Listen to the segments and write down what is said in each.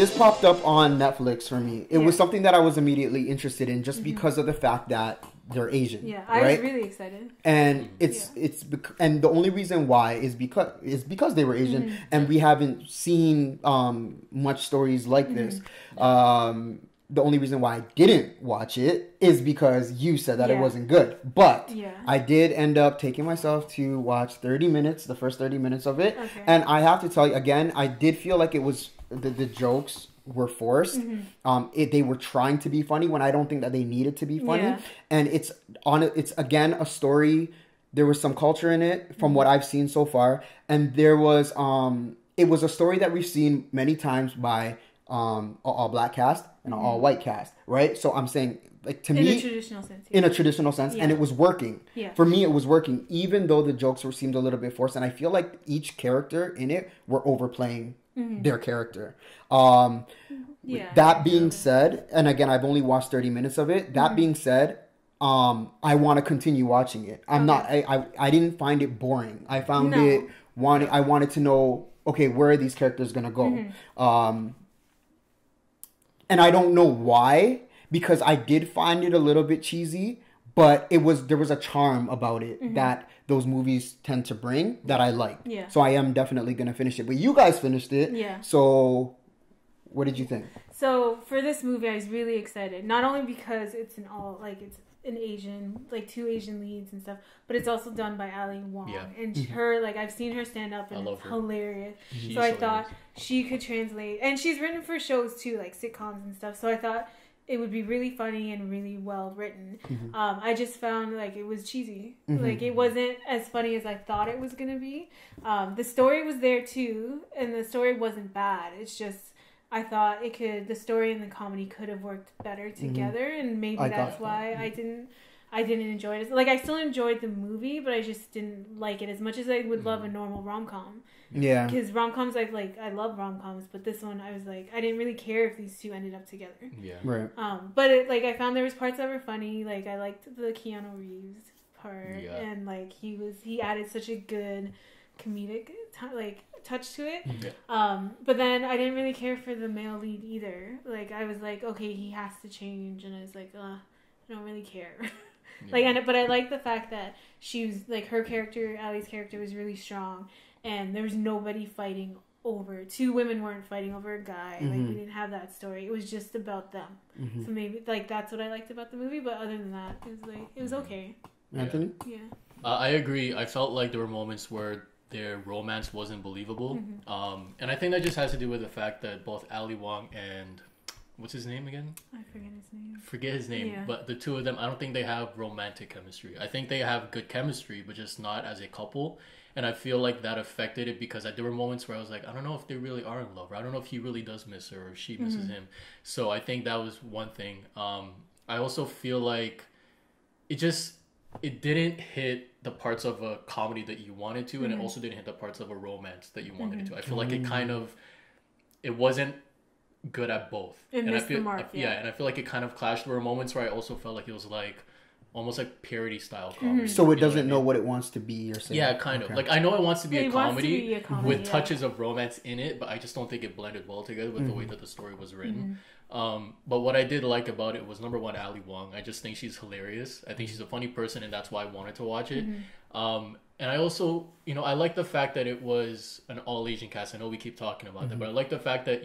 this popped up on Netflix for me. It was something that I was immediately interested in just Mm-hmm. because of the fact that they're Asian. Yeah, I was really excited. And and the only reason why is because they were Asian, Mm-hmm. and we haven't seen much stories like this. The only reason why I didn't watch it is because you said that it wasn't good. But I did end up taking myself to watch 30 minutes, the first 30 minutes of it. Okay. And I have to tell you, again, I did feel like it was, the jokes were forced. They were trying to be funny when I don't think that they needed to be funny. Yeah. And it's again, a story. There was some culture in it from what I've seen so far. And there was, it was a story that we've seen many times by an all black cast and an all white cast, right? So I'm saying, like, to me, in a traditional sense, in a traditional sense, and it was working. Yeah. For me, it was working, even though the jokes seemed a little bit forced, and I feel like each character in it were overplaying their character. That being said, and again, I've only watched 30 minutes of it. That being said, I want to continue watching it. I didn't find it boring. I found I wanted to know, okay, where are these characters gonna go? And I don't know why, because I did find it a little bit cheesy, but there was a charm about it that those movies tend to bring that I like. Yeah. So I am definitely going to finish it. But you guys finished it. Yeah. So what did you think? So for this movie, I was really excited. Not only because it's it's an Asian, like 2 Asian leads and stuff, but it's also done by Ali Wong. Yeah. And her, like, I've seen her stand up and it's hilarious. So I thought she could translate. And she's written for shows too, like sitcoms and stuff. So I thought it would be really funny and really well written. I just found, like, it was cheesy. Like, it wasn't as funny as I thought it was going to be. The story was there too, and the story wasn't bad. It's just, I thought the story and the comedy could have worked better together, and maybe that's why I didn't enjoy it. Like, I still enjoyed the movie, but I just didn't like it as much as I would love a normal rom-com. Yeah. Because rom-coms, I love rom-coms, but this one, I was like, I didn't really care if these two ended up together. Yeah. Right. But I found there was parts that were funny. Like, I liked the Keanu Reeves part, and like he added such a good comedic touch to it. But then I didn't really care for the male lead either. Like, I was like, okay, he has to change, and I was like, I don't really care. But I like the fact that she was, like, her character, Ali's character, was really strong, and there was nobody fighting over. 2 women weren't fighting over a guy. Like, we didn't have that story. It was just about them. So maybe, like, that's what I liked about the movie. But other than that, it was okay. Anthony? Yeah. I agree. I felt like there were moments where their romance wasn't believable. And I think that just has to do with the fact that both Ali Wong and what's his name again? I forget his name. Yeah. But the 2 of them, I don't think they have romantic chemistry. I think they have good chemistry, but just not as a couple. And I feel like that affected it because there were moments where I was like, I don't know if they really are in love, or I don't know if he really does miss her or she misses him. So I think that was one thing. I also feel like it didn't hit the parts of a comedy that you wanted to, and it also didn't hit the parts of a romance that you wanted it to. I feel like it wasn't good at both. And I feel the mark, and I feel like it kind of clashed. There were moments where I also felt like it was like almost like parody style comedy. So it doesn't know what it wants to be, you're saying? Yeah, kind of. Like, I know it wants to be a comedy with touches of romance in it, but I just don't think it blended well together with the way that the story was written. But what I did like about it was, number one, Ali Wong. I just think she's hilarious. I think she's a funny person, and that's why I wanted to watch it. And I also, I like the fact that it was an all Asian cast. I know we keep talking about that, but I like the fact that,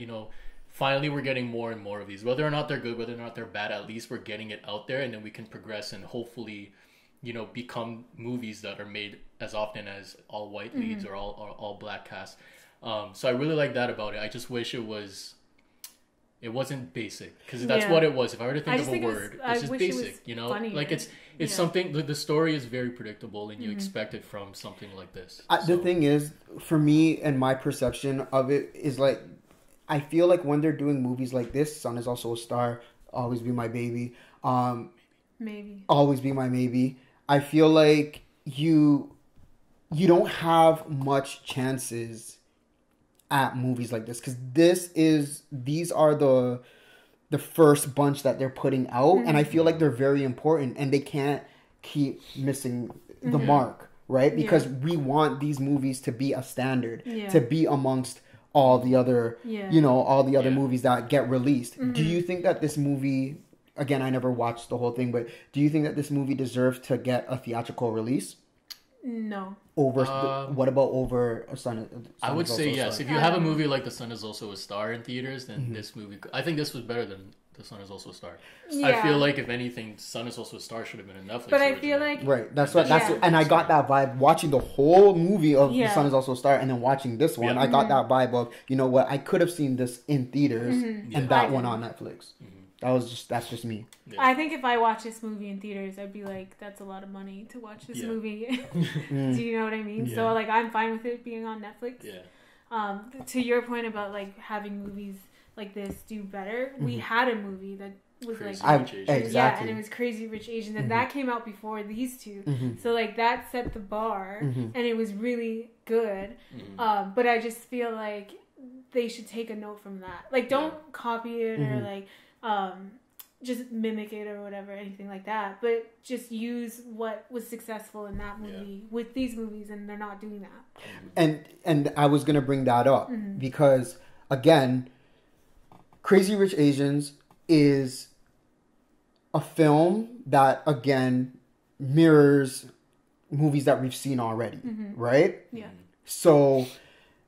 finally we're getting more and more of these. Whether or not they're good, whether or not they're bad, at least we're getting it out there, and then we can progress and hopefully, become movies that are made as often as all white leads or all black cast. So I really like that about it. I just wish it wasn't basic, because that's what it was. If I were to think of a word, it's just basic, funnier. Like it's something, the story is very predictable, and you expect it from something like this. The thing is, for me and my perception of it is, like, I feel like when they're doing movies like this, Son is Also a Star, Always Be My Baby, maybe Always Be My Maybe, I feel like you don't have much chances at movies like this, because these are the first bunch that they're putting out, and I feel like they're very important, and they can't keep missing the mark, right? Because we want these movies to be a standard, to be amongst all the other, all the other movies that get released. Do you think that this movie, again, I never watched the whole thing, but do you think that this movie deserves to get a theatrical release? No. What about over A Sun? I would say yes. If you have a movie like The Sun Is Also a Star in theaters, then this movie, I think this was better than The Sun Is Also a Star. Yeah. I feel like if anything, Sun Is Also a Star should have been a Netflix. But I feel like and I got that vibe watching the whole movie of The Sun Is Also a Star, and then watching this one. I got that vibe of, you know what, I could have seen this in theaters and that one on Netflix. That's just me. Yeah. I think if I watch this movie in theaters, I'd be like, that's a lot of money to watch this movie. Do you know what I mean? Yeah. So like, I'm fine with it being on Netflix. Yeah. To your point about like having movies like this do better, we had a movie that was Crazy Rich Asians. Yeah, and it was Crazy Rich Asians, and that came out before these two. So like that set the bar, and it was really good. But I just feel like they should take a note from that. Like, don't copy it or like. Just mimic it or whatever, anything like that, but just use what was successful in that movie with these movies, and they're not doing that. And I was gonna bring that up because again, Crazy Rich Asians is a film that again mirrors movies that we've seen already, right? Yeah. So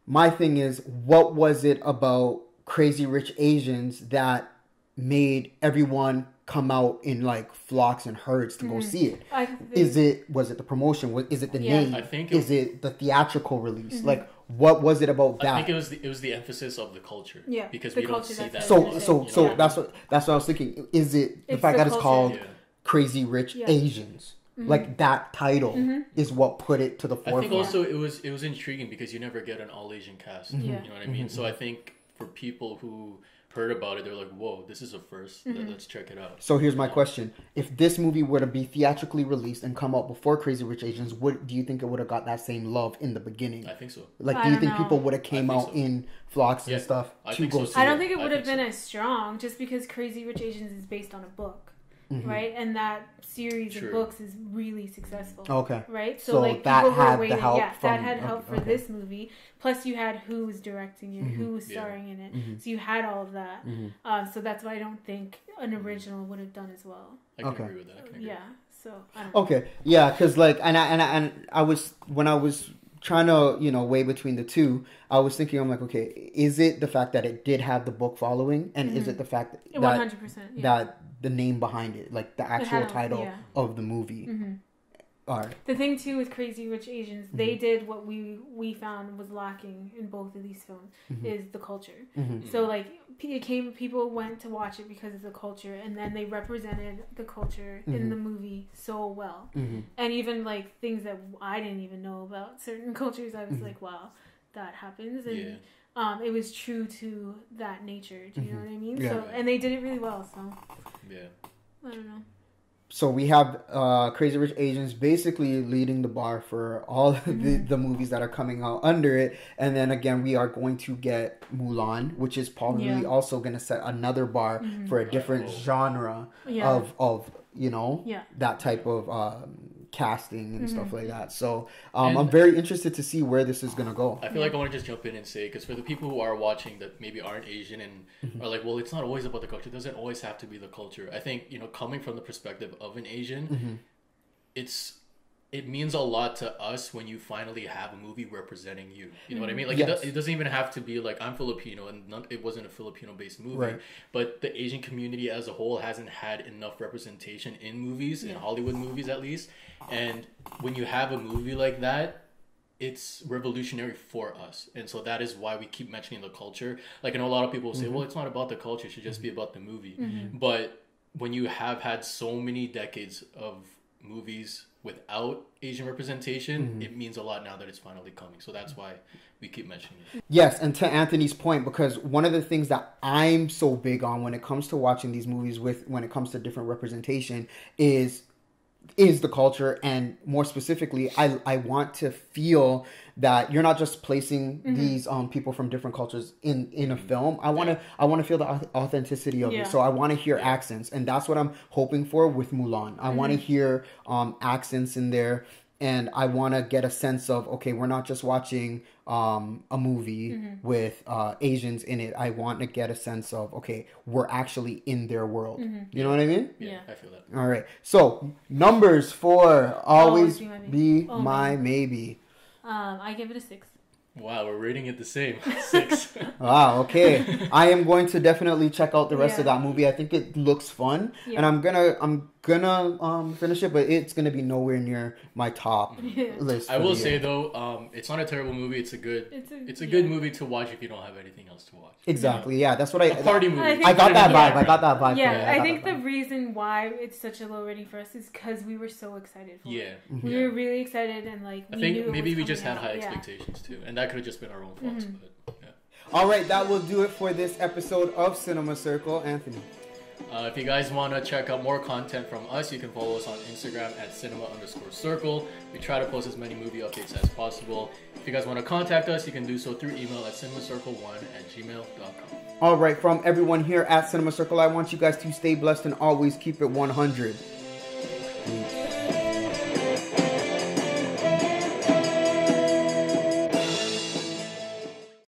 my thing is, what was it about Crazy Rich Asians that made everyone come out in like flocks and herds to go see it? Was it the promotion? Is it the name? Is it the theatrical release? Like, what was it about that? I think it was the emphasis of the culture. Yeah, because we don't see that. So that's what I was thinking. Is it the fact that it's called Crazy Rich Asians? Like that title is what put it to the forefront. I think also it was intriguing because you never get an all Asian cast. You know what I mean? So I think for people who heard about it, they're like, whoa, this is a first. Let's check it out. So here's my question. If this movie were to be theatrically released and come out before Crazy Rich Asians, do you think it would have got that same love in the beginning? I think so. Like, do you think people would have came out in flocks and stuff to go see it? I don't think it would have been as strong just because Crazy Rich Asians is based on a book. Right, and that series of books is really successful. Okay, right. So like that people had were waiting. That had help for this movie. Plus, you had who was directing it, who was starring in it. So you had all of that. So that's why I don't think an original would have done as well. I can agree with that. Yeah. So I don't know. Yeah, because like, and I was when I was trying to weigh between the two, I was thinking, I'm like, okay, is it the fact that it did have the book following, and is it the fact that 100% that the name behind it, like the actual title of the movie? The thing too with Crazy Rich Asians, they did what we found was lacking in both of these films is the culture. So like people went to watch it because of the culture, and then they represented the culture in the movie so well. And even like things that I didn't even know about certain cultures, I was like, wow, that happens. And it was true to that nature. Do you know what I mean? So and they did it really well. So I don't know. So we have Crazy Rich Asians basically leading the bar for all the movies that are coming out under it. And then again, we are going to get Mulan, which is probably also going to set another bar for a different genre of that type of casting and stuff like that. So I'm very interested to see where this is going to go. I feel like I want to just jump in and say, because for the people who are watching that maybe aren't Asian and are like, well, it's not always about the culture. It doesn't always have to be the culture. I think, coming from the perspective of an Asian, it means a lot to us when you finally have a movie representing you. You know what I mean? Like, it doesn't even have to be like, I'm Filipino and it wasn't a Filipino-based movie. Right. But the Asian community as a whole hasn't had enough representation in movies, in Hollywood movies at least. And when you have a movie like that, it's revolutionary for us. And so that is why we keep mentioning the culture. Like, I know a lot of people say, well, it's not about the culture. It should just be about the movie. But when you have had so many decades of movies without Asian representation, it means a lot now that it's finally coming. So that's why we keep mentioning it. Yes, and to Anthony's point, because one of the things that I'm so big on when it comes to watching these movies when it comes to different representation is the culture, and more specifically, I want to feel that you're not just placing these people from different cultures in a film. I want to feel the authenticity of it. So I want to hear accents, and that's what I'm hoping for with Mulan. I want to hear accents in there, and I want to get a sense of, okay, we're not just watching a movie with Asians in it. I want to get a sense of, okay, we're actually in their world. You know what I mean? Yeah, I feel that. All right. So, numbers for Always Be My Maybe. I give it a 6. Wow, we're rating it the same. 6. Wow, okay. I am going to definitely check out the rest of that movie. I think it looks fun, and I'm gonna finish it, but it's gonna be nowhere near my top list. I will say though, it's not a terrible movie. It's a good movie to watch if you don't have anything else to watch. Exactly. Yeah, that's what I. A party movie. I got that vibe. I got that vibe. Yeah, I think the reason why it's such a low rating for us is because we were so excited for it. We were really excited, and like I think maybe we just had high expectations too, and that could have just been our own faults. But all right, that will do it for this episode of Cinema Circle. Anthony. If you guys want to check out more content from us, you can follow us on Instagram at cinema_circle. We try to post as many movie updates as possible. If you guys want to contact us, you can do so through email at cinemacircle1@gmail.com. All right, from everyone here at Cinema Circle, I want you guys to stay blessed and always keep it 100.